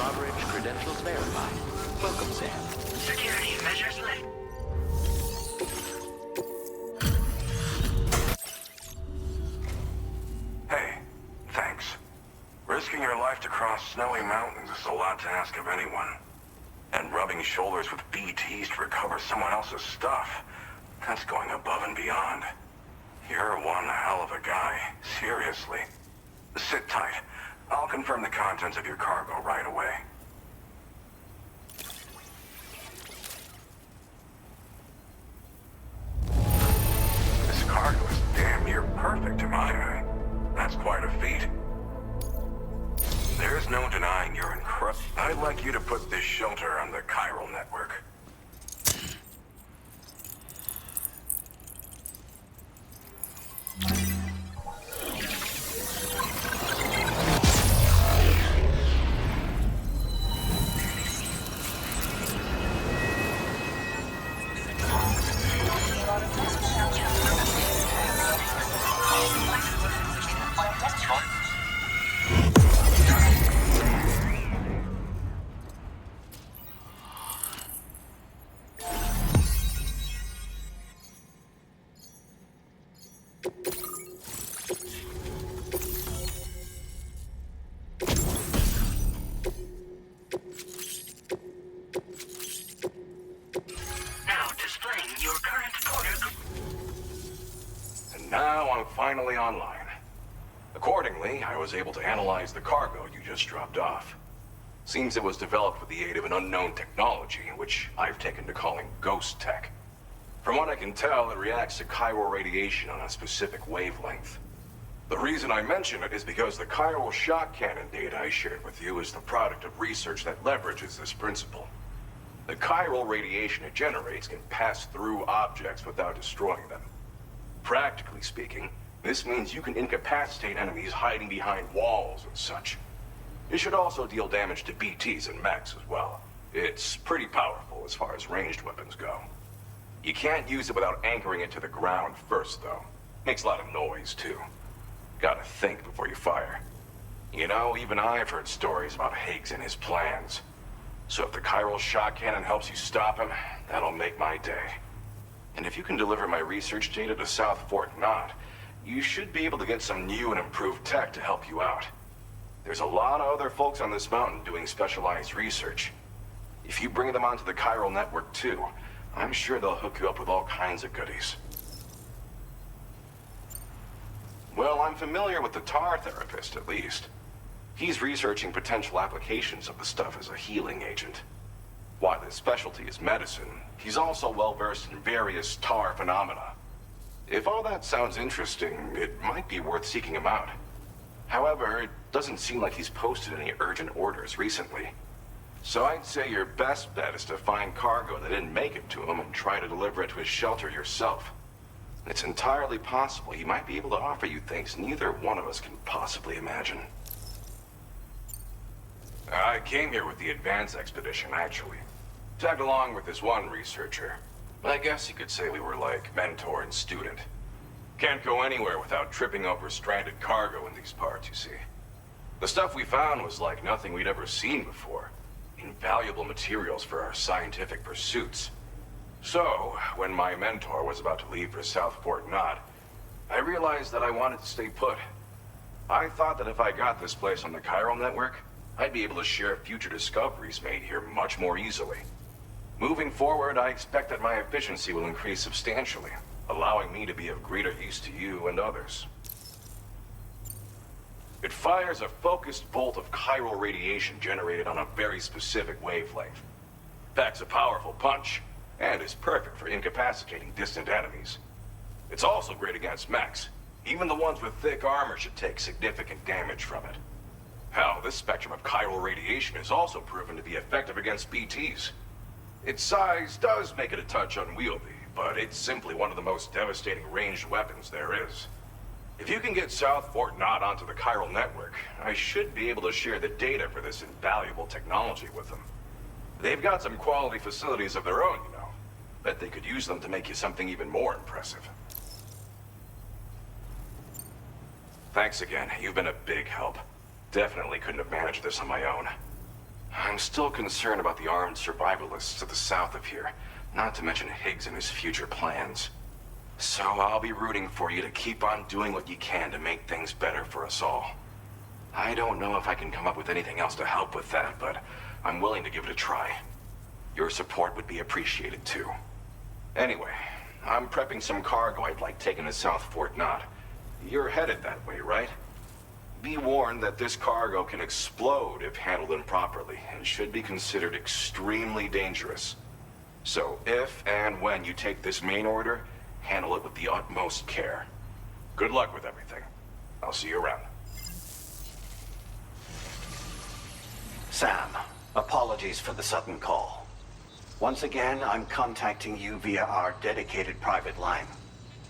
Drawbridge credentials verified. Welcome, Sam. Security measures lifted. Hey, thanks. Risking your life to cross snowy mountains is a lot to ask of anyone. And rubbing shoulders with BTs to recover someone else's stuff, that's going above and beyond. You're one hell of a guy, seriously. Sit tight. I'll confirm the contents of your cargo right away. This cargo is damn near perfect to my eye. That's quite a feat. There's no denying you're incredible. I'd like you to put this shelter on the chiral network. Now I'm finally online. Accordingly, I was able to analyze the cargo you just dropped off. Seems it was developed with the aid of an unknown technology, which I've taken to calling ghost tech. From what I can tell, it reacts to chiral radiation on a specific wavelength. The reason I mention it is because the chiral shock cannon data I shared with you is the product of research that leverages this principle. The chiral radiation it generates can pass through objects without destroying them. Practically speaking, this means you can incapacitate enemies hiding behind walls and such. It should also deal damage to BTs and mechs as well. It's pretty powerful as far as ranged weapons go. You can't use it without anchoring it to the ground first, though. Makes a lot of noise, too. Gotta think before you fire. You know, even I've heard stories about Higgs and his plans. So if the chiral shock cannon helps you stop him, that'll make my day. And if you can deliver my research data to South Fort Knot, you should be able to get some new and improved tech to help you out. There's a lot of other folks on this mountain doing specialized research. If you bring them onto the chiral network too, I'm sure they'll hook you up with all kinds of goodies. Well, I'm familiar with the tar therapist, at least. He's researching potential applications of the stuff as a healing agent. While his specialty is medicine, he's also well-versed in various tar phenomena. If all that sounds interesting, it might be worth seeking him out. However, it doesn't seem like he's posted any urgent orders recently. So I'd say your best bet is to find cargo that didn't make it to him and try to deliver it to his shelter yourself. It's entirely possible he might be able to offer you things neither one of us can possibly imagine. I came here with the advance expedition, actually. Tagged along with this one researcher. I guess you could say we were like mentor and student. Can't go anywhere without tripping over stranded cargo in these parts, you see. The stuff we found was like nothing we'd ever seen before. Invaluable materials for our scientific pursuits. So, when my mentor was about to leave for South Fort Knot, I realized that I wanted to stay put. I thought that if I got this place on the chiral network, I'd be able to share future discoveries made here much more easily. Moving forward, I expect that my efficiency will increase substantially, allowing me to be of greater use to you and others. It fires a focused bolt of chiral radiation generated on a very specific wavelength. Packs a powerful punch, and is perfect for incapacitating distant enemies. It's also great against mechs. Even the ones with thick armor should take significant damage from it. Hell, this spectrum of chiral radiation is also proven to be effective against BTs. Its size does make it a touch unwieldy, but it's simply one of the most devastating ranged weapons there is. If you can get South Fort Knot onto the chiral network, I should be able to share the data for this invaluable technology with them. They've got some quality facilities of their own, you know. Bet they could use them to make you something even more impressive. Thanks again. You've been a big help. Definitely couldn't have managed this on my own. I'm still concerned about the armed survivalists to the south of here, not to mention Higgs and his future plans. So I'll be rooting for you to keep on doing what you can to make things better for us all. I don't know if I can come up with anything else to help with that, but I'm willing to give it a try. Your support would be appreciated too. Anyway, I'm prepping some cargo I'd like taken to South Fort Knot. You're headed that way, right? Be warned that this cargo can explode if handled improperly, and should be considered extremely dangerous. So if and when you take this main order, handle it with the utmost care. Good luck with everything. I'll see you around. Sam, apologies for the sudden call. Once again, I'm contacting you via our dedicated private line.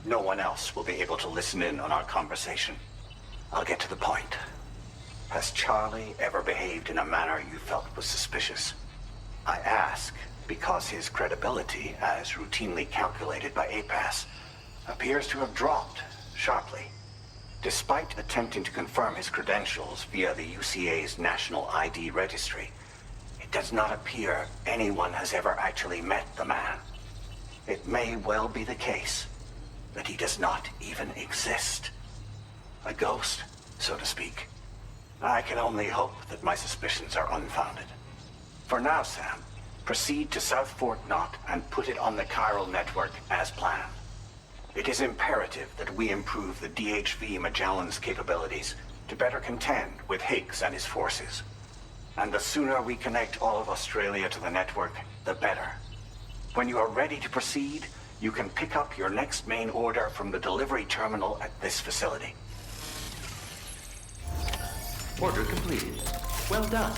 No one else will be able to listen in on our conversation. I'll get to the point. Has Charlie ever behaved in a manner you felt was suspicious? I ask because his credibility, as routinely calculated by APAS, appears to have dropped sharply. Despite attempting to confirm his credentials via the UCA's National ID Registry, it does not appear anyone has ever actually met the man. It may well be the case that he does not even exist. A ghost, so to speak. I can only hope that my suspicions are unfounded. For now, Sam, proceed to South Fort Knot and put it on the chiral network as planned. It is imperative that we improve the DHV Magellan's capabilities to better contend with Higgs and his forces. And the sooner we connect all of Australia to the network, the better. When you are ready to proceed, you can pick up your next main order from the delivery terminal at this facility. Order completed. Well done.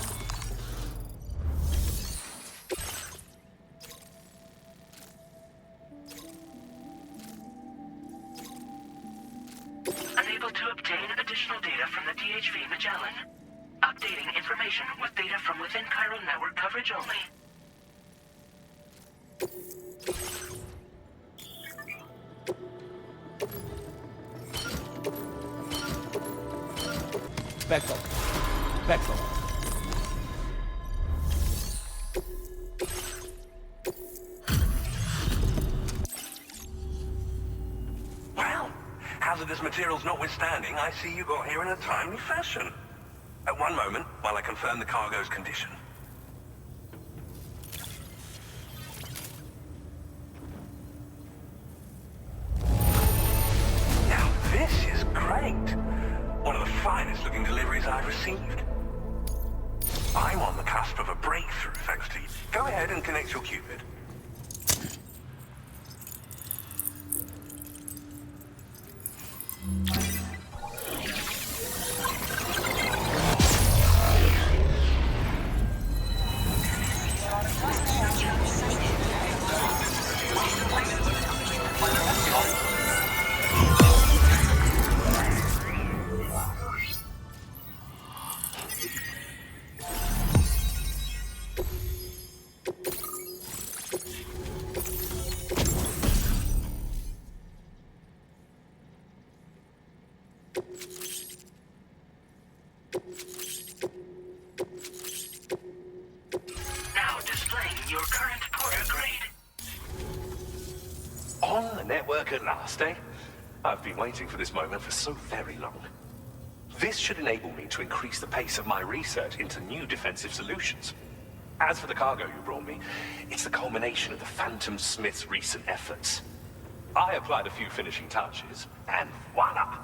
Unable to obtain additional data from the DHV Magellan. Updating information with data from within chiral network coverage only. Vexel. Vexel. Well, hazardous materials notwithstanding, I see you got here in a timely fashion. At one moment, while I confirm the cargo's condition. Now this is great. One of the finest looking deliveries I've received. I'm on the cusp of a breakthrough, thanks to you. Go ahead and connect your Cupid. Now displaying your current porter grade. On the network at last, eh? I've been waiting for this moment for so very long. This should enable me to increase the pace of my research into new defensive solutions. As for the cargo you brought me, it's the culmination of the Phantom Smith's recent efforts. I applied a few finishing touches, and voila!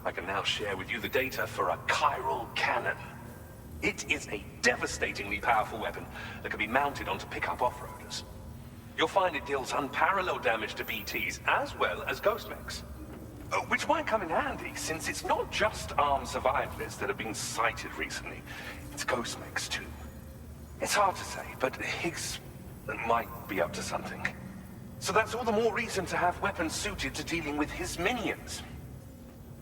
I can now share with you the data for a chiral cannon. It is a devastatingly powerful weapon that can be mounted onto pickup off-roaders. You'll find it deals unparalleled damage to BTs as well as ghost mechs. Which might come in handy, since it's not just armed survivalists that have been sighted recently. It's ghost mechs too. It's hard to say, but Higgs might be up to something. So that's all the more reason to have weapons suited to dealing with his minions.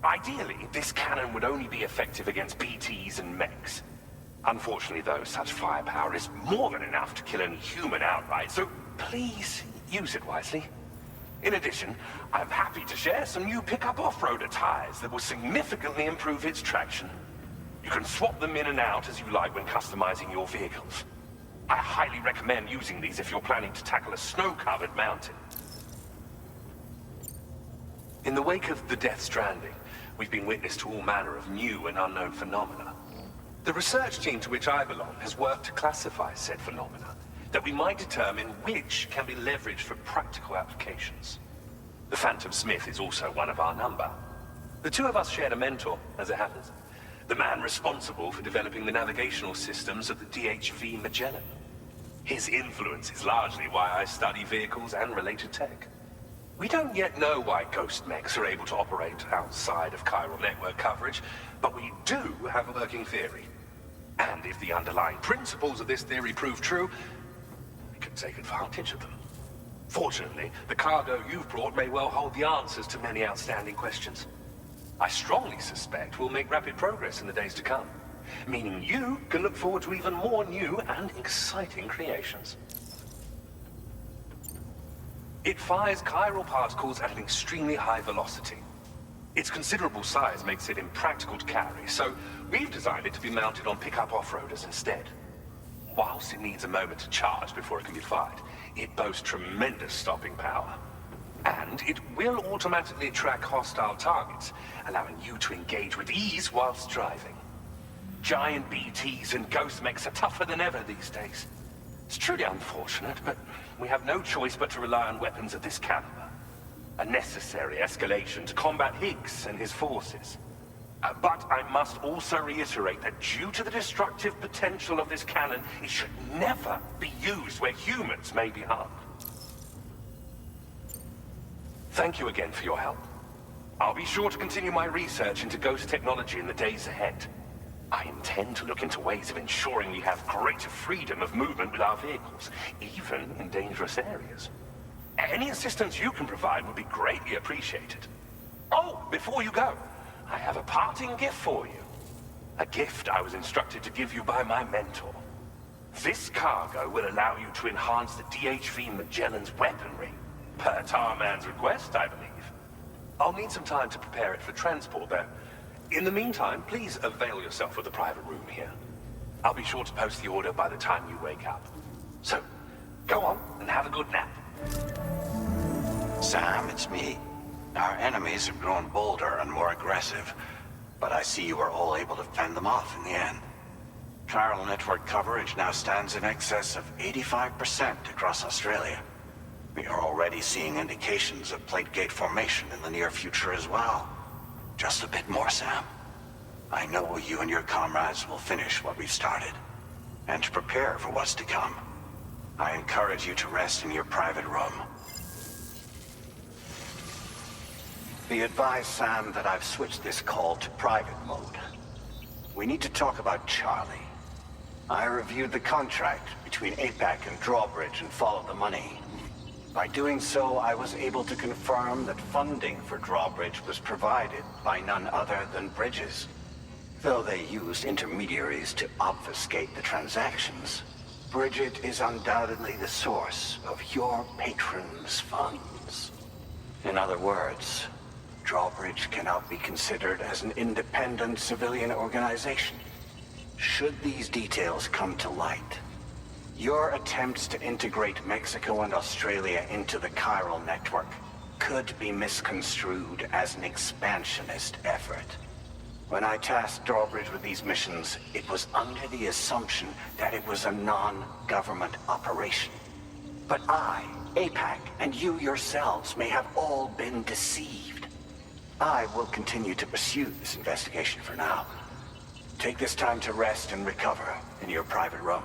Ideally, this cannon would only be effective against BTs and mechs. Unfortunately, though, such firepower is more than enough to kill any human outright, so please use it wisely. In addition, I'm happy to share some new pickup off-roader tires that will significantly improve its traction. You can swap them in and out as you like when customizing your vehicles. I highly recommend using these if you're planning to tackle a snow-covered mountain. In the wake of the Death Stranding, we've been witness to all manner of new and unknown phenomena. The research team to which I belong has worked to classify said phenomena, that we might determine which can be leveraged for practical applications. The Phantom Smith is also one of our number. The two of us shared a mentor, as it happens. The man responsible for developing the navigational systems of the Dhv Magellan. His influence is largely why I study vehicles and related tech. We don't yet know why ghost mechs are able to operate outside of chiral network coverage, but we do have a working theory. And if the underlying principles of this theory prove true, we can take advantage of them. Fortunately, the cargo you've brought may well hold the answers to many outstanding questions. I strongly suspect we'll make rapid progress in the days to come, meaning you can look forward to even more new and exciting creations. It fires chiral particles at an extremely high velocity. Its considerable size makes it impractical to carry, so we've designed it to be mounted on pickup off-roaders instead. Whilst it needs a moment to charge before it can be fired, it boasts tremendous stopping power. And it will automatically track hostile targets, allowing you to engage with ease whilst driving. Giant BTs and ghost mechs are tougher than ever these days. It's truly unfortunate, but we have no choice but to rely on weapons of this caliber. A necessary escalation to combat Higgs and his forces. But I must also reiterate that due to the destructive potential of this cannon, it should never be used where humans may be harmed. Thank you again for your help. I'll be sure to continue my research into ghost technology in the days ahead. I intend to look into ways of ensuring we have greater freedom of movement with our vehicles, even in dangerous areas. Any assistance you can provide would be greatly appreciated. Oh, before you go, I have a parting gift for you. A gift I was instructed to give you by my mentor. This cargo will allow you to enhance the Dhv Magellan's weaponry, per Tarman's request, I believe. I'll need some time to prepare it for transport, though. In the meantime, please avail yourself of the private room here. I'll be sure to post the order by the time you wake up. So, go on and have a good nap. Sam, it's me. Our enemies have grown bolder and more aggressive, but I see you were all able to fend them off in the end. Chiral network coverage now stands in excess of 85% across Australia. We are already seeing indications of plate gate formation in the near future as well. Just a bit more, Sam. I know you and your comrades will finish what we've started, and to prepare for what's to come. I encourage you to rest in your private room. Be advised, Sam, that I've switched this call to private mode. We need to talk about Charlie. I reviewed the contract between APAC and Drawbridge and followed the money. By doing so, I was able to confirm that funding for Drawbridge was provided by none other than Bridges. Though they used intermediaries to obfuscate the transactions, Bridget is undoubtedly the source of your patrons' funds. In other words, Drawbridge cannot be considered as an independent civilian organization. Should these details come to light, your attempts to integrate Mexico and Australia into the chiral network could be misconstrued as an expansionist effort. When I tasked Drawbridge with these missions, it was under the assumption that it was a non-government operation. But I, APAC, and you yourselves may have all been deceived. I will continue to pursue this investigation for now. Take this time to rest and recover in your private room.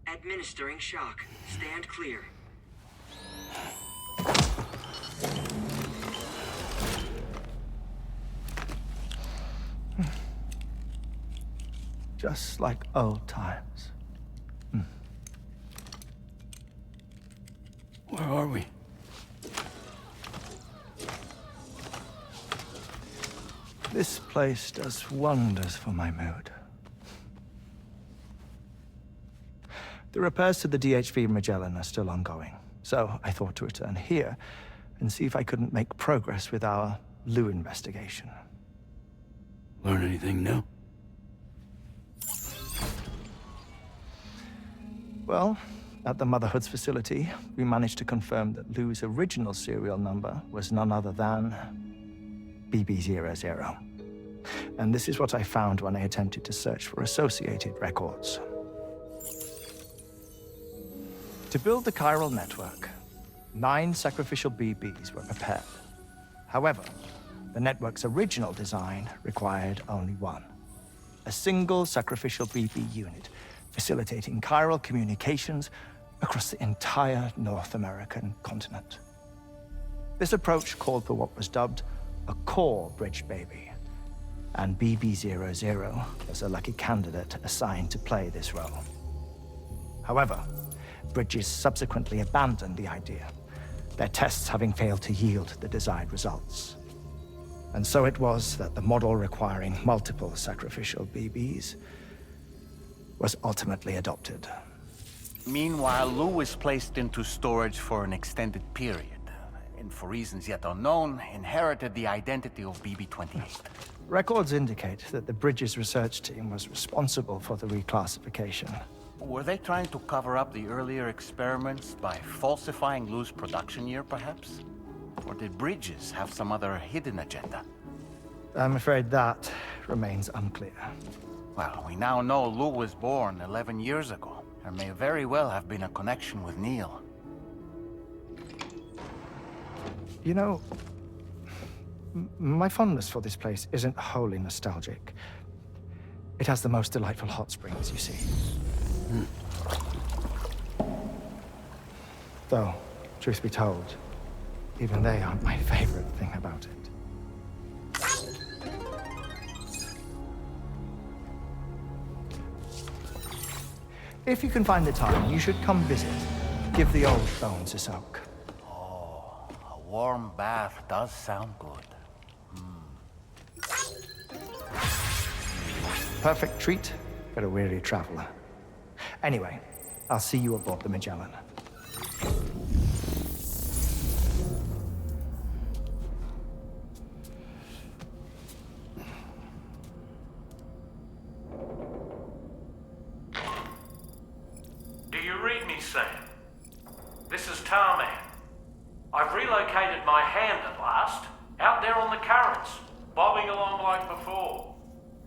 Administering shock. Stand clear. Just like old times. Where are we? This place does wonders for my mood. The repairs to the Dhv Magellan are still ongoing, so I thought to return here and see if I couldn't make progress with our Lu investigation. Learn anything new? Well, at the Motherhood's facility, we managed to confirm that Lu's original serial number was none other than BB00. And this is what I found when I attempted to search for associated records. To build the chiral network, 9 sacrificial BBs were prepared. However, the network's original design required only 1. A single sacrificial BB unit, facilitating chiral communications across the entire North American continent. This approach called for what was dubbed a core bridge baby, and BB00 was a lucky candidate assigned to play this role. However, Bridges subsequently abandoned the idea, their tests having failed to yield the desired results. And so it was that the model requiring multiple sacrificial BBs was ultimately adopted. Meanwhile, Lu was placed into storage for an extended period, and for reasons yet unknown, inherited the identity of BB-28. Records indicate that the Bridges research team was responsible for the reclassification. Were they trying to cover up the earlier experiments by falsifying Lu's production year, perhaps? Or did Bridges have some other hidden agenda? I'm afraid that remains unclear. Well, we now know Lu was born 11 years ago. There may very well have been a connection with Neil. You know, my fondness for this place isn't wholly nostalgic. It has the most delightful hot springs, you see. Though, truth be told, even they aren't my favorite thing about it. If you can find the time, you should come visit. Give the old bones a soak. Oh, a warm bath does sound good. Perfect treat for a weary traveler. Anyway, I'll see you aboard the Magellan. Do you read me, Sam? This is Tarman. I've relocated my hand at last, out there on the currents, bobbing along like before.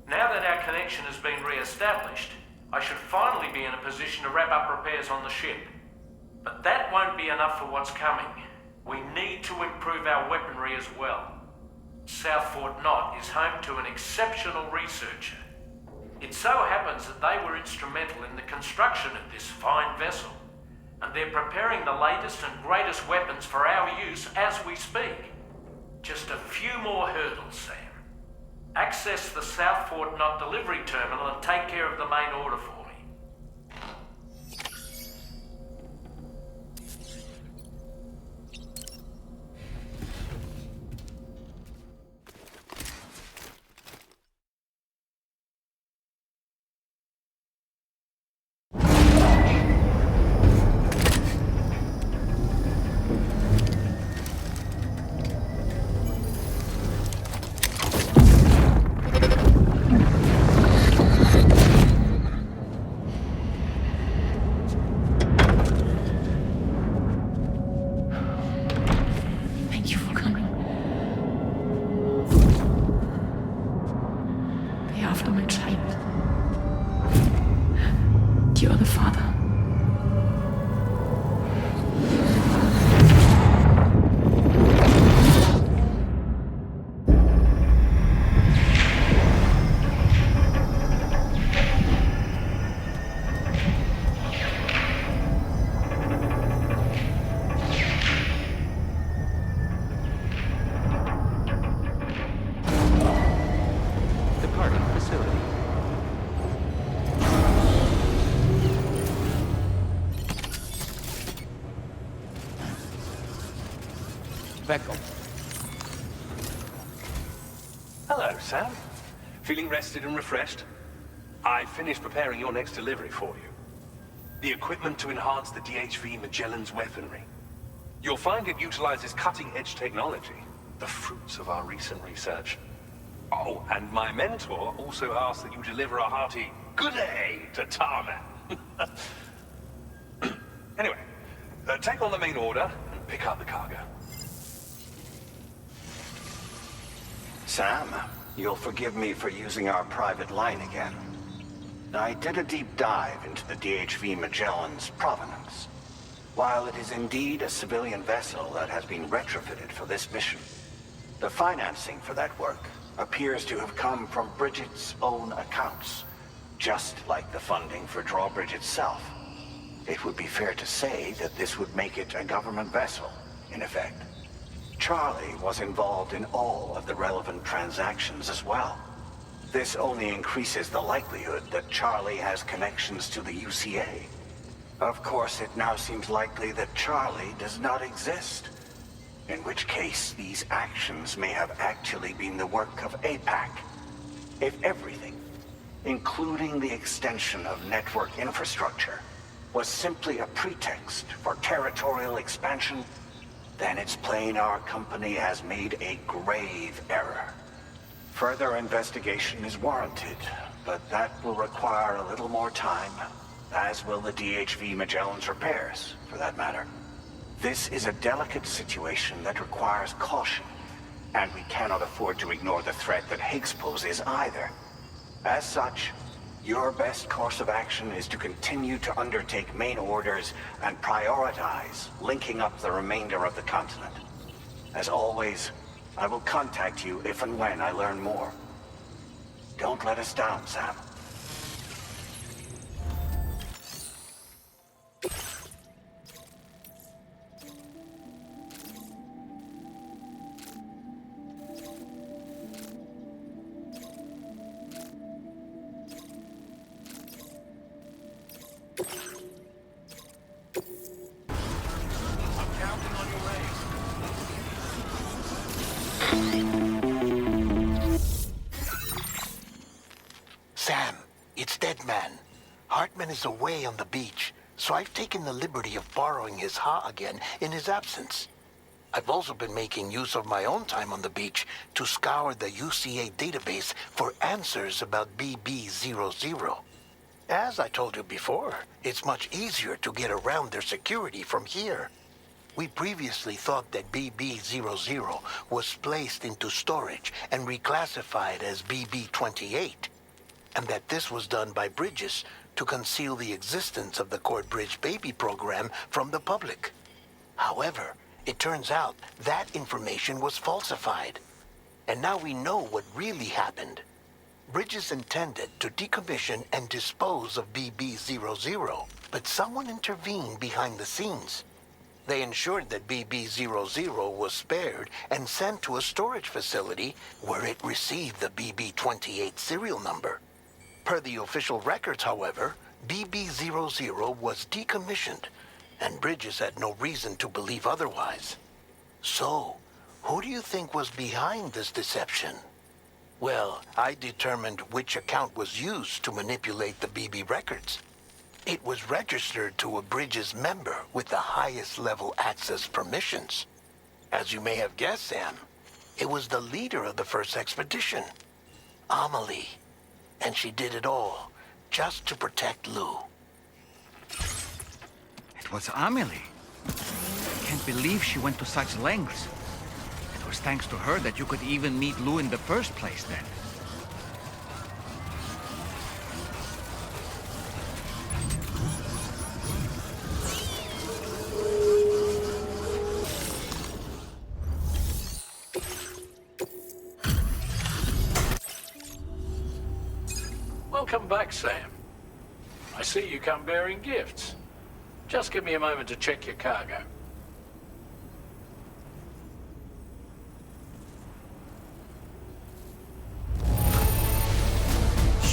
Now that our connection has been re-established, I should finally be in a position to wrap up repairs on the ship. But that won't be enough for what's coming. We need to improve our weaponry as well. South Fort Knott is home to an exceptional researcher. It so happens that they were instrumental in the construction of this fine vessel, and they're preparing the latest and greatest weapons for our use as we speak. Just a few more hurdles, Sam. Access the South Fort Knott delivery terminal and take care of the main order for me. Hello, Sam. Feeling rested and refreshed? I finished preparing your next delivery for you. the equipment to enhance the Dhv Magellan's weaponry. You'll find it utilizes cutting-edge technology, the fruits of our recent research. Oh, and my mentor also asked that you deliver a hearty good day to Tarman. Anyway, take on the main order and pick up the cargo. Sam, you'll forgive me for using our private line again. I did a deep dive into the Dhv Magellan's provenance. While it is indeed a civilian vessel that has been retrofitted for this mission, the financing for that work appears to have come from Bridget's own accounts, just like the funding for Drawbridge itself. It would be fair to say that this would make it a government vessel, in effect. Charlie was involved in all of the relevant transactions as well. This only increases the likelihood that Charlie has connections to the UCA. Of course, it now seems likely that Charlie does not exist. In which case, these actions may have actually been the work of APAC. If everything, including the extension of network infrastructure, was simply a pretext for territorial expansion, then it's plain our company has made a grave error. Further investigation is warranted, but that will require a little more time, as will the Dhv Magellan's repairs, for that matter. This is a delicate situation that requires caution, and we cannot afford to ignore the threat that Higgs poses either. As such, your best course of action is to continue to undertake main orders and prioritize linking up the remainder of the continent. As always, I will contact you if and when I learn more. Don't let us down, Sam. Sam, it's Deadman. Hartman is away on the beach, so I've taken the liberty of borrowing his Ha again in his absence. I've also been making use of my own time on the beach to scour the UCA database for answers about BB00. As I told you before, it's much easier to get around their security from here. We previously thought that BB00 was placed into storage and reclassified as BB28, and that this was done by Bridges to conceal the existence of the Cord Bridge Baby program from the public. However, it turns out that information was falsified, and now we know what really happened. Bridges intended to decommission and dispose of BB00, but someone intervened behind the scenes. They ensured that BB00 was spared and sent to a storage facility where it received the BB28 serial number. Per the official records, however, BB00 was decommissioned, and Bridges had no reason to believe otherwise. So, who do you think was behind this deception? Well, I determined which account was used to manipulate the BB records. It was registered to a Bridges member with the highest level access permissions. As you may have guessed, Sam, it was the leader of the first expedition, Amelie. And she did it all just to protect Lou. It was Amelie. I can't believe she went to such lengths. It was thanks to her that you could even meet Lou in the first place, then. Welcome back, Sam. I see you come bearing gifts. Just give me a moment to check your cargo.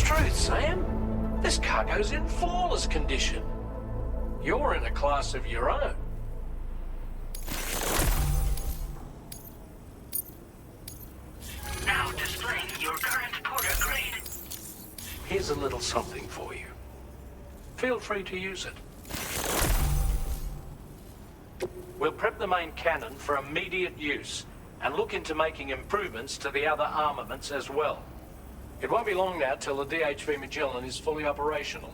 Truth, Sam. This cargo's in flawless condition. You're in a class of your own. Now displaying your current Porter grade. Here's a little something for you. Feel free to use it. We'll prep the main cannon for immediate use and look into making improvements to the other armaments as well. It won't be long now till the Dhv Magellan is fully operational.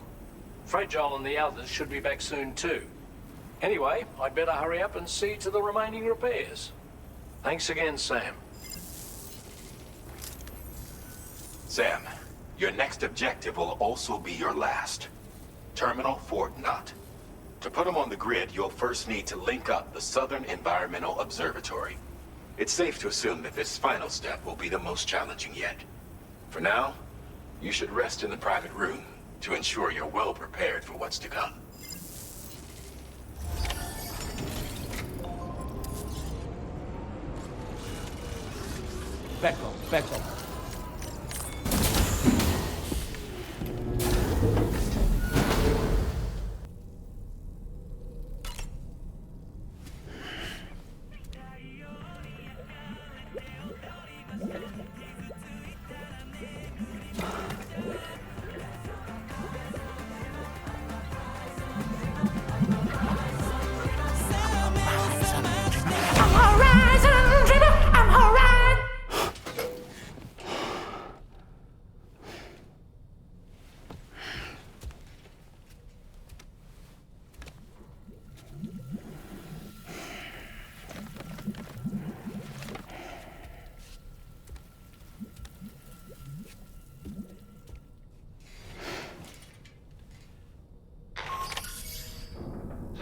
Fragile and the others should be back soon too. Anyway, I'd better hurry up and see to the remaining repairs. Thanks again, Sam. Sam, your next objective will also be your last. Terminal Fort Knott. To put them on the grid, you'll first need to link up the Southern Environmental Observatory. It's safe to assume that this final step will be the most challenging yet. For now, you should rest in the private room to ensure you're well prepared for what's to come. Back up.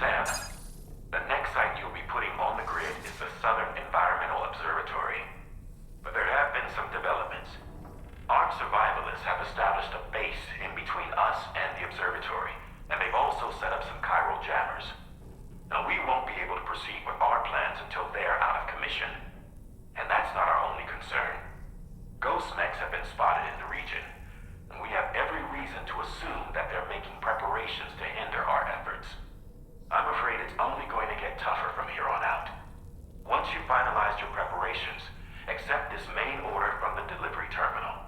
Sam, the next site you'll be putting on the grid is the Southern Environmental Observatory. But there have been some developments. Armed survivalists have established a base in between us and the observatory, and they've also set up some chiral jammers. Now, we won't be able to proceed with our plans until they're out of commission. And that's not our only concern. Ghost mechs have been spotted in the region, and we have every reason to assume that they're making preparations to hinder our efforts. I'm afraid it's only going to get tougher from here on out. Once you've finalized your preparations, accept this main order from the delivery terminal.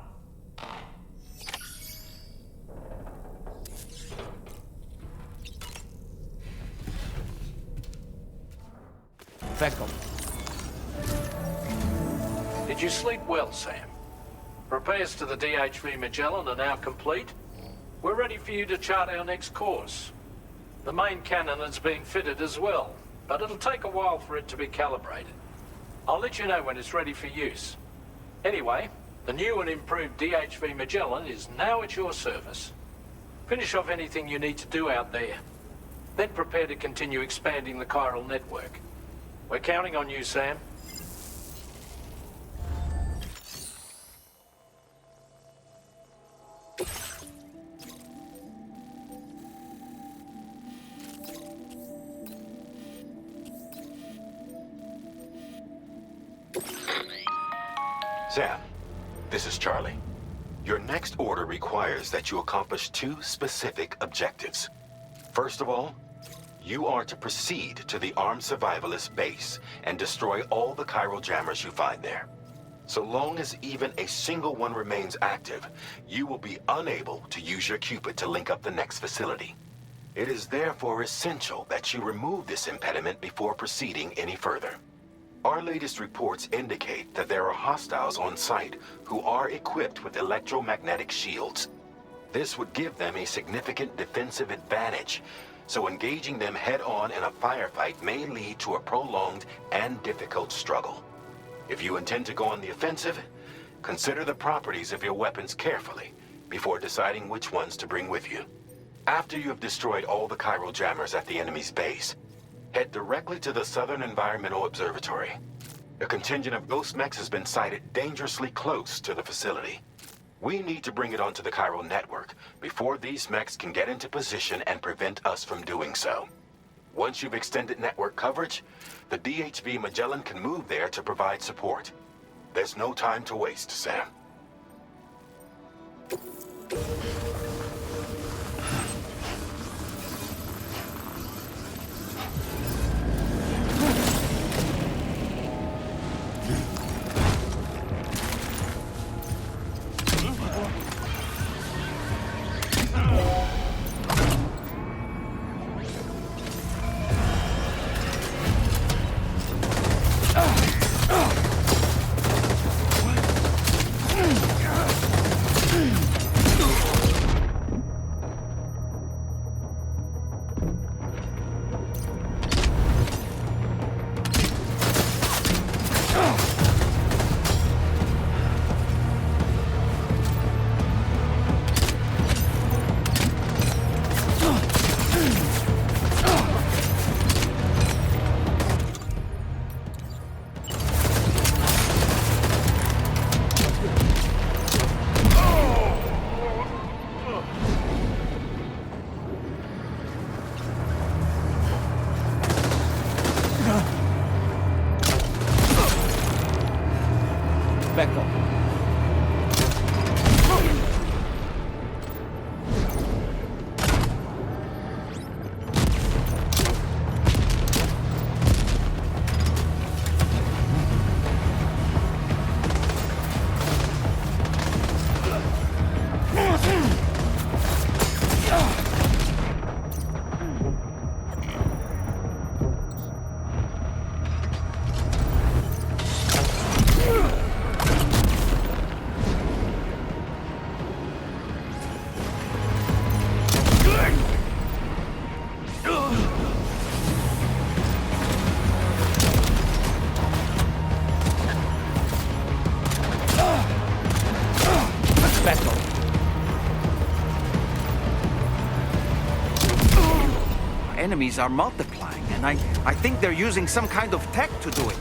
Back up. Did you sleep well, Sam? Repairs to the Dhv Magellan are now complete. We're ready for you to chart our next course. The main cannon is being fitted as well, but it'll take a while for it to be calibrated. I'll let you know when it's ready for use. Anyway, the new and improved Dhv Magellan is now at your service. Finish off anything you need to do out there. Then prepare to continue expanding the chiral network. We're counting on you, Sam. Sam, this is Charlie. Your next order requires that you accomplish two specific objectives. First of all, you are to proceed to the armed survivalist base and destroy all the chiral jammers you find there. So long as even a single one remains active, you will be unable to use your Cupid to link up the next facility. It is therefore essential that you remove this impediment before proceeding any further. Our latest reports indicate that there are hostiles on site who are equipped with electromagnetic shields. This would give them a significant defensive advantage, so engaging them head-on in a firefight may lead to a prolonged and difficult struggle. If you intend to go on the offensive, consider the properties of your weapons carefully before deciding which ones to bring with you. After you have destroyed all the chiral jammers at the enemy's base, head directly to the Southern Environmental Observatory. A contingent of ghost mechs has been sighted dangerously close to the facility. We need to bring it onto the chiral network before these mechs can get into position and prevent us from doing so. Once you've extended network coverage, the Dhv Magellan can move there to provide support. There's no time to waste, Sam. Beckle. Enemies are multiplying, and I think they're using some kind of tech to do it.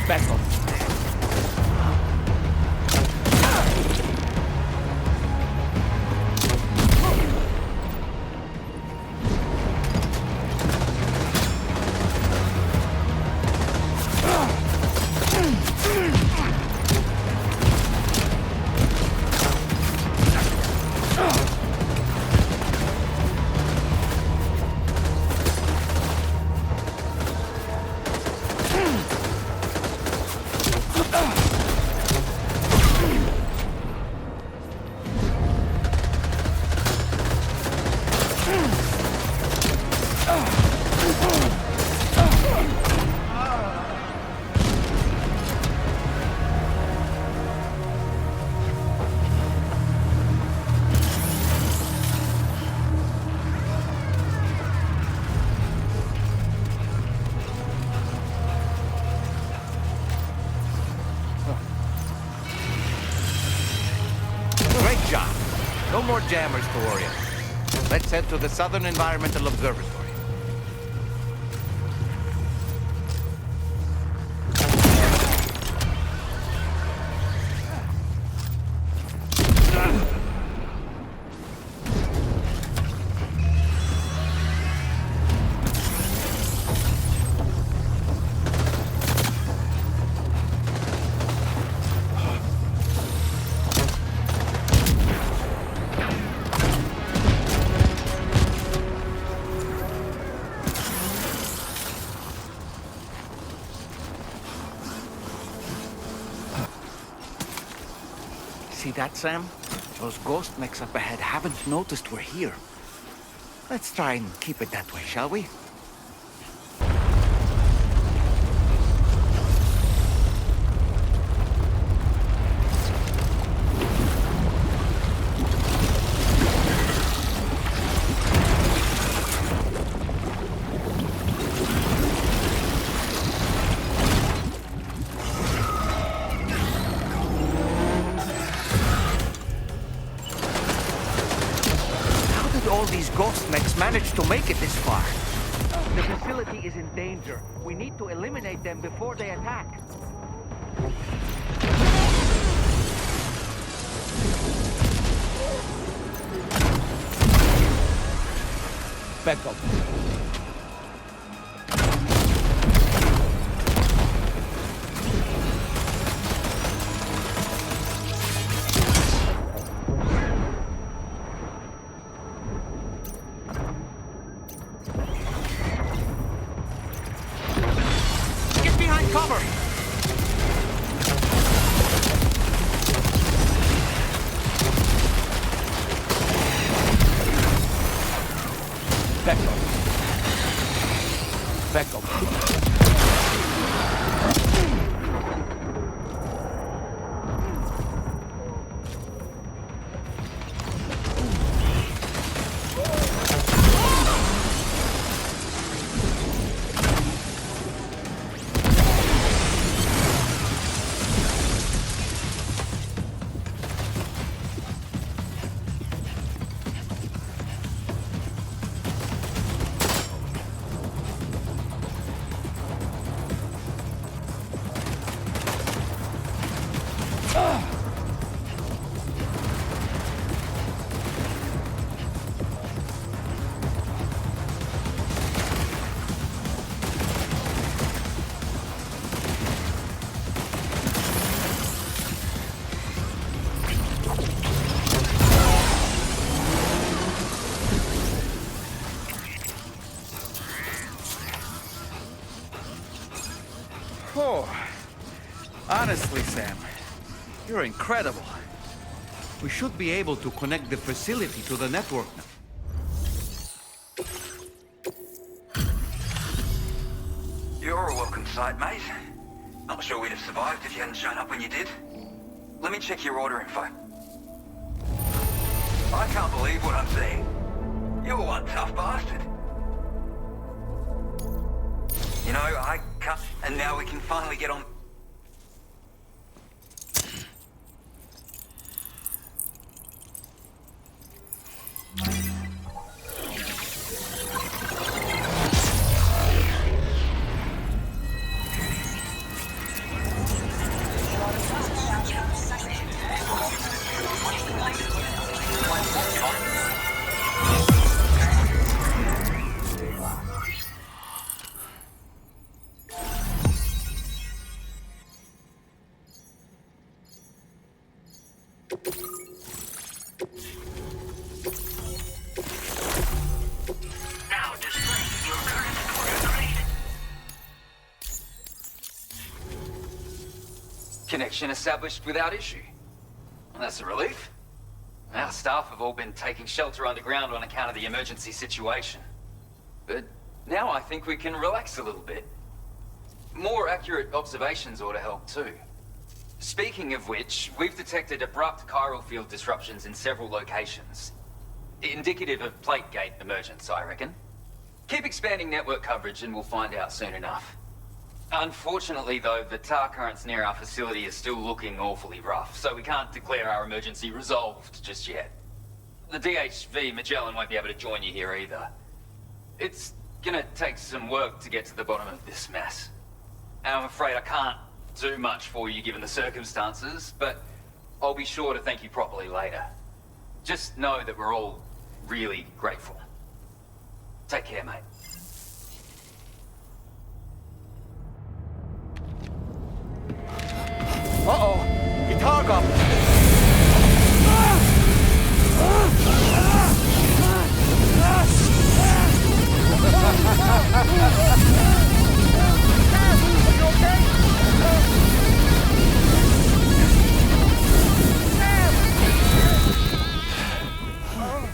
Beckle. No more jammers to worry about. Let's head to the Southern Environmental Observatory. See that, Sam? Those ghost mechs up ahead haven't noticed we're here. Let's try and keep it that way, shall we? all these ghost mechs managed to make it this far? The facility is in danger. We need to eliminate them before they attack. Back up. Get behind cover! Back up. Back up. Oh, honestly, Sam, you're incredible. We should be able to connect the facility to the network now. You're a welcome sight, mate. Not sure we'd have survived if you hadn't shown up when you did. Let me check your order info. I can't believe what I'm seeing. You're one tough bastard. You know, I can't... And now we can finally get on... Now displaying your current order grade. Connection established without issue. Well, that's a relief. Our staff have all been taking shelter underground on account of the emergency situation. But now I think we can relax a little bit. More accurate observations ought to help too. Speaking of which, we've detected abrupt chiral field disruptions in several locations. Indicative of plate gate emergence, I reckon. Keep expanding network coverage and we'll find out soon enough. Unfortunately though, the tar currents near our facility are still looking awfully rough, so we can't declare our emergency resolved just yet. The Dhv Magellan won't be able to join you here either. It's gonna take some work to get to the bottom of this mess. And I'm afraid I can't do much for you given the circumstances, but I'll be sure to thank you properly later. Just know that we're all really grateful. Take care, mate. Uh-oh! Itarga!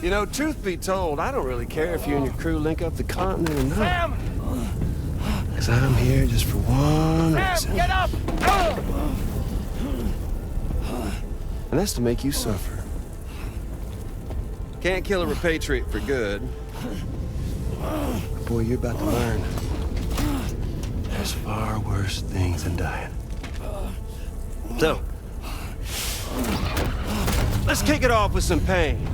You know, truth be told, I don't really care if you and your crew link up the continent or not. Sam! Because I'm here just for one reason. Get up! And that's to make you suffer. Can't kill a repatriate for good. But boy, you're about to learn. There's far worse things than dying. So, let's kick it off with some pain.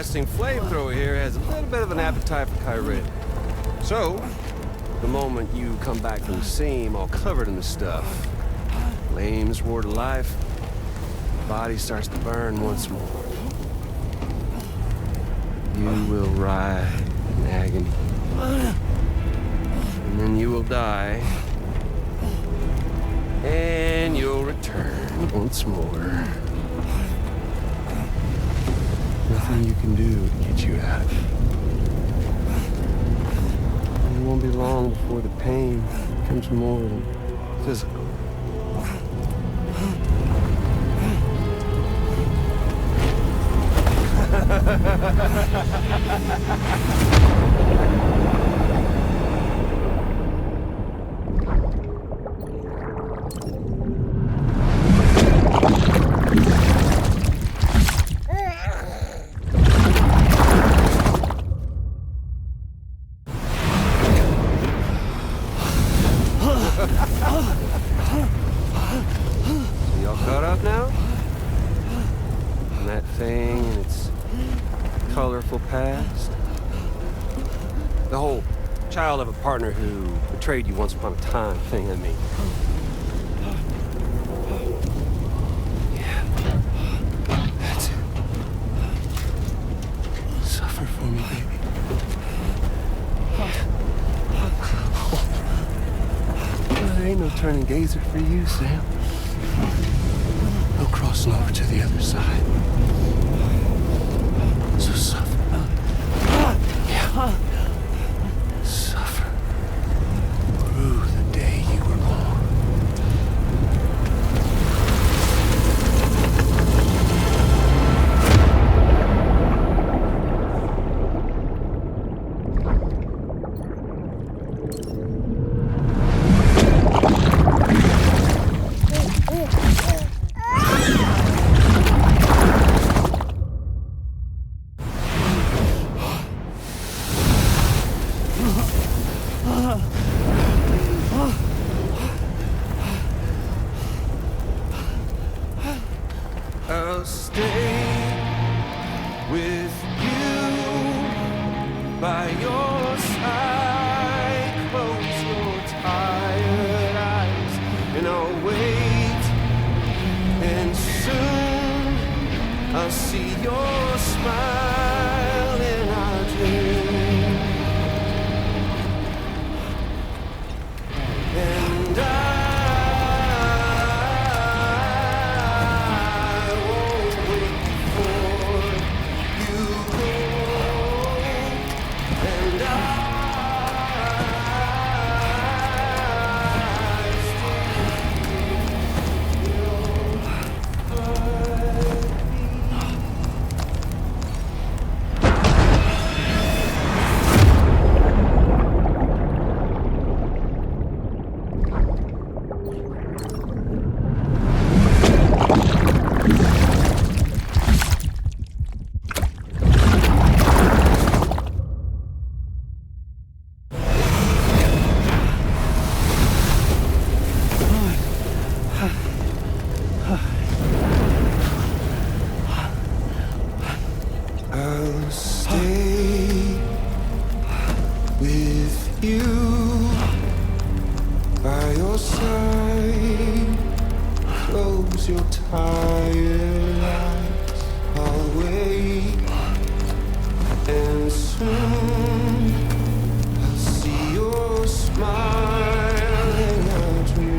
long-lasting flamethrower here has a little bit of an appetite for Kyrit. So, the moment you come back from the scene all covered in the stuff, flames roar to life, the body starts to burn once more. You will writhe in agony. And then you will die. And you'll return once more. Nothing you can do to get you out of it. And it won't be long before the pain becomes more than physical. Y'all caught up now? And that thing and its colorful past? The whole child of a partner who betrayed you once upon a time thing, I mean. Yeah. That's it. Suffer for me, baby. There ain't no turning gazer for you, Sam. No crossing over to the other side. So suffer. Yeah. Suffer. Through the day you were born. I'll stay with you by your side. Close your tired eyes and I'll wait. And soon I'll see your smile in our dream. And I'll stay with you by your side. Close your tired eyes. I'll wait, and soon I'll see your smile in our dream.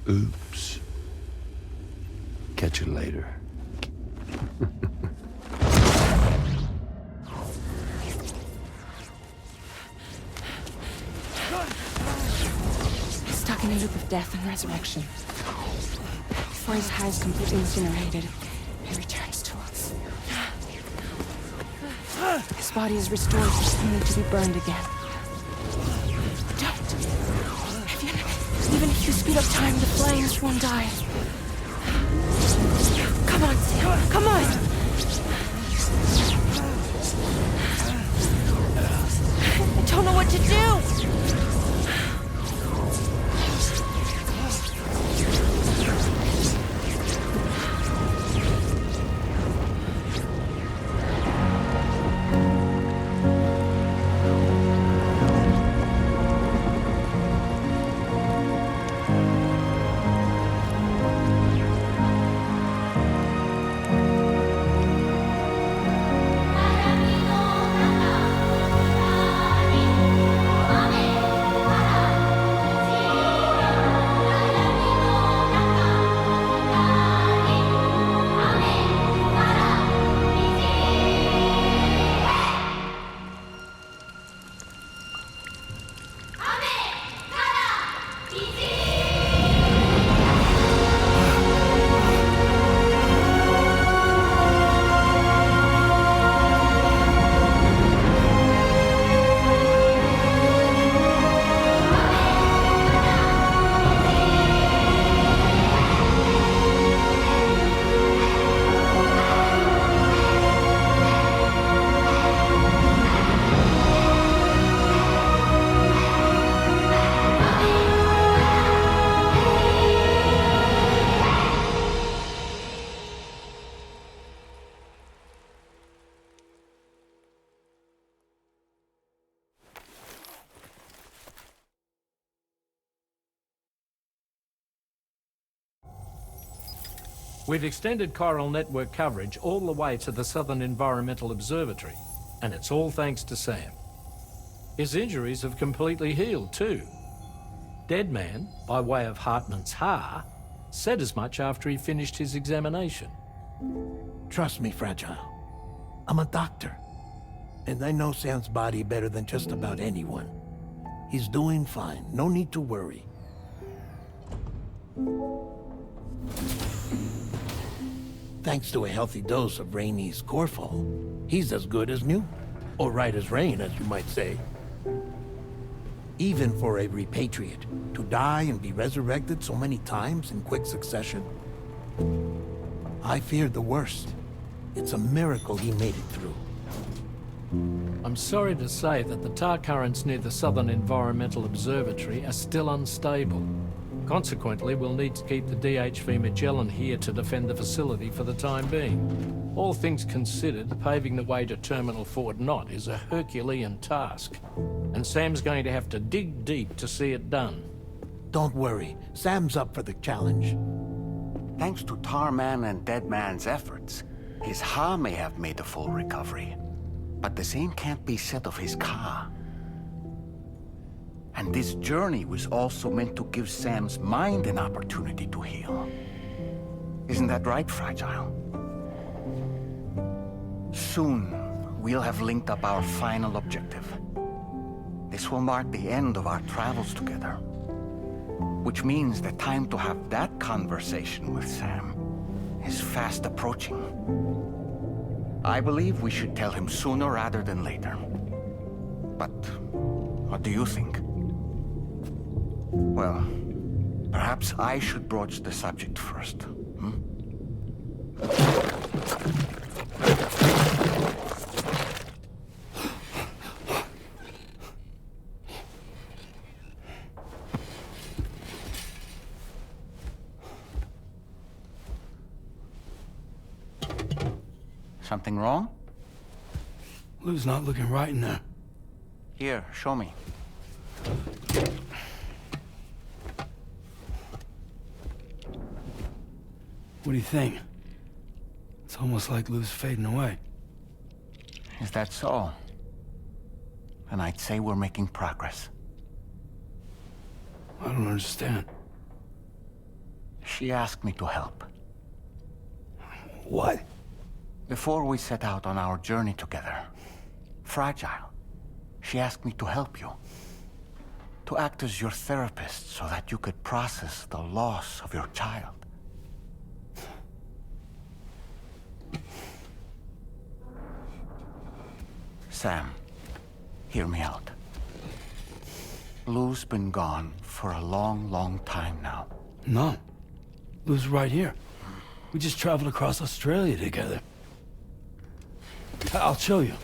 Oops. Catch you later. Stuck in a loop of death and resurrection. Before his high is completely incinerated, he returns to us. His body is restored, only to be burned again. Don't. Even if you speed up time, the flames won't die. Come on, Sam. Come on! I don't know what to do! We've extended chiral network coverage all the way to the Southern Environmental Observatory, and it's all thanks to Sam. His injuries have completely healed too. Deadman, by way of Hartman's Ha, said as much after he finished his examination. Trust me, Fragile. I'm a doctor, and I know Sam's body better than just about anyone. He's doing fine. No need to worry. Thanks to a healthy dose of Rainey's Corfol, he's as good as new. Or right as rain, as you might say. Even for a repatriate, to die and be resurrected so many times in quick succession. I feared the worst. It's a miracle he made it through. I'm sorry to say that the tar currents near the Southern Environmental Observatory are still unstable. Consequently, we'll need to keep the Dhv Magellan here to defend the facility for the time being. All things considered, paving the way to Terminal Fort Knott is a Herculean task, and Sam's going to have to dig deep to see it done. Don't worry, Sam's up for the challenge. Thanks to Tarman and Deadman's efforts, his Ha may have made a full recovery. But the same can't be said of his Ka. And this journey was also meant to give Sam's mind an opportunity to heal. Isn't that right, Fragile? Soon, we'll have linked up our final objective. This will mark the end of our travels together. Which means the time to have that conversation with Sam is fast approaching. I believe we should tell him sooner rather than later. But what do you think? Well, perhaps I should broach the subject first, hmm? Something wrong? Lou's not looking right in there. Here, show me. What do you think? It's almost like Lou's fading away. Is that so? And I'd say we're making progress. I don't understand. She asked me to help. What? Before we set out on our journey together, Fragile, she asked me to help you. To act as your therapist so that you could process the loss of your child. Sam, hear me out. Lou's been gone for a long, long time now. No. Lou's right here. We just traveled across Australia together. I'll show you.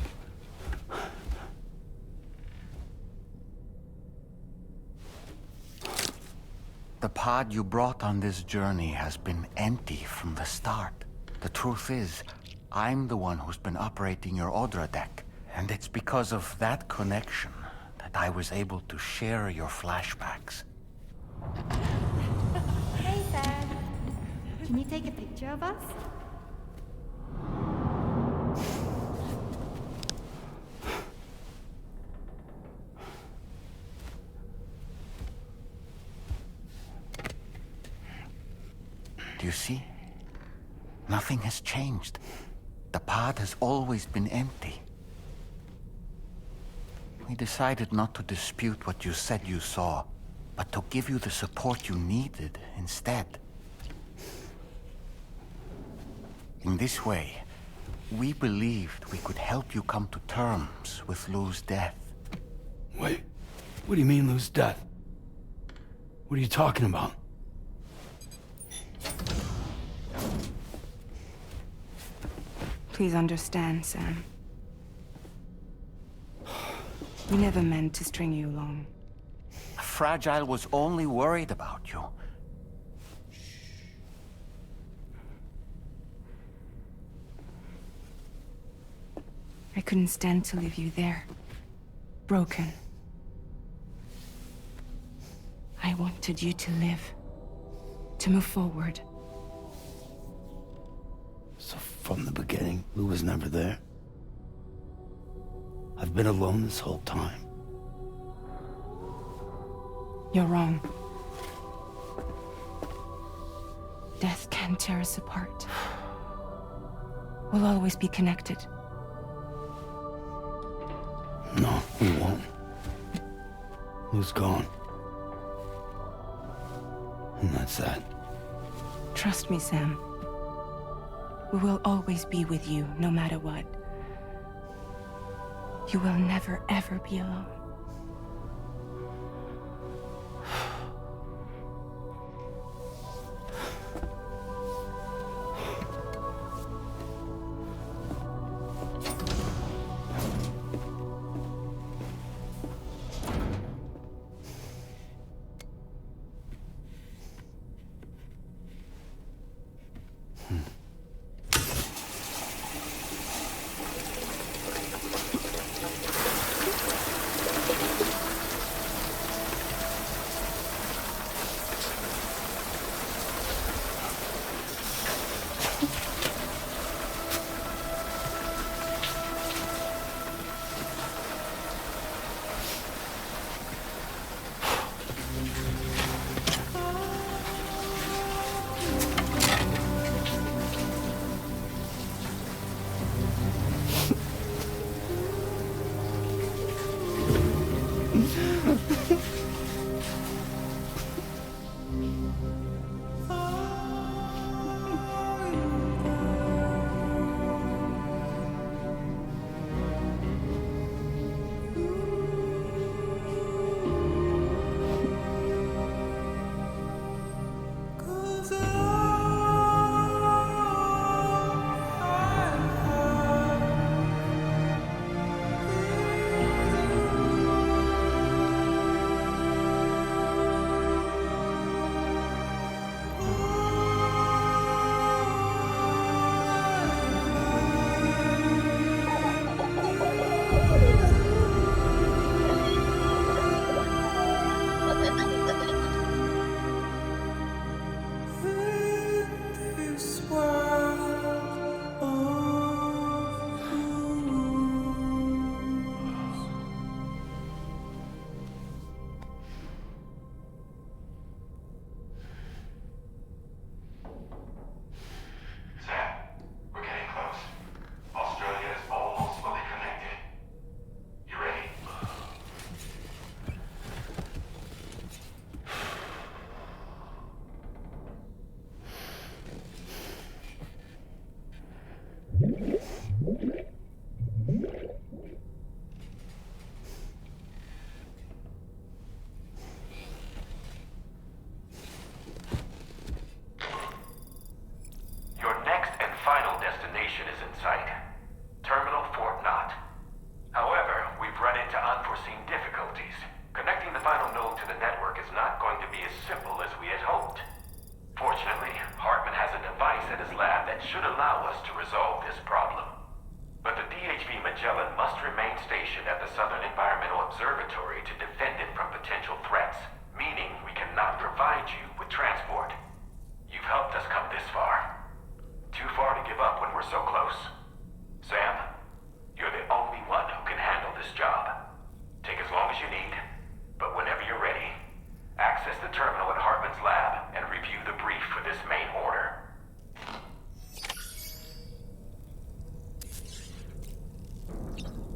The pod you brought on this journey has been empty from the start. The truth is, I'm the one who's been operating your Odra deck. And it's because of that connection that I was able to share your flashbacks. Hey, Sam. Can you take a picture of us? Do you see? Nothing has changed. The pod has always been empty. We decided not to dispute what you said you saw, but to give you the support you needed instead. In this way, we believed we could help you come to terms with Lou's death. Wait, what do you mean Lou's death? What are you talking about? Please understand, Sam. We never meant to string you along. Fragile was only worried about you. I couldn't stand to leave you there, broken. I wanted you to live, to move forward. So from the beginning, Lou was never there? I've been alone this whole time. You're wrong. Death can tear us apart. We'll always be connected. No, we won't. Lou's gone. And that's that. Trust me, Sam. We will always be with you, no matter what. You will never, ever be alone.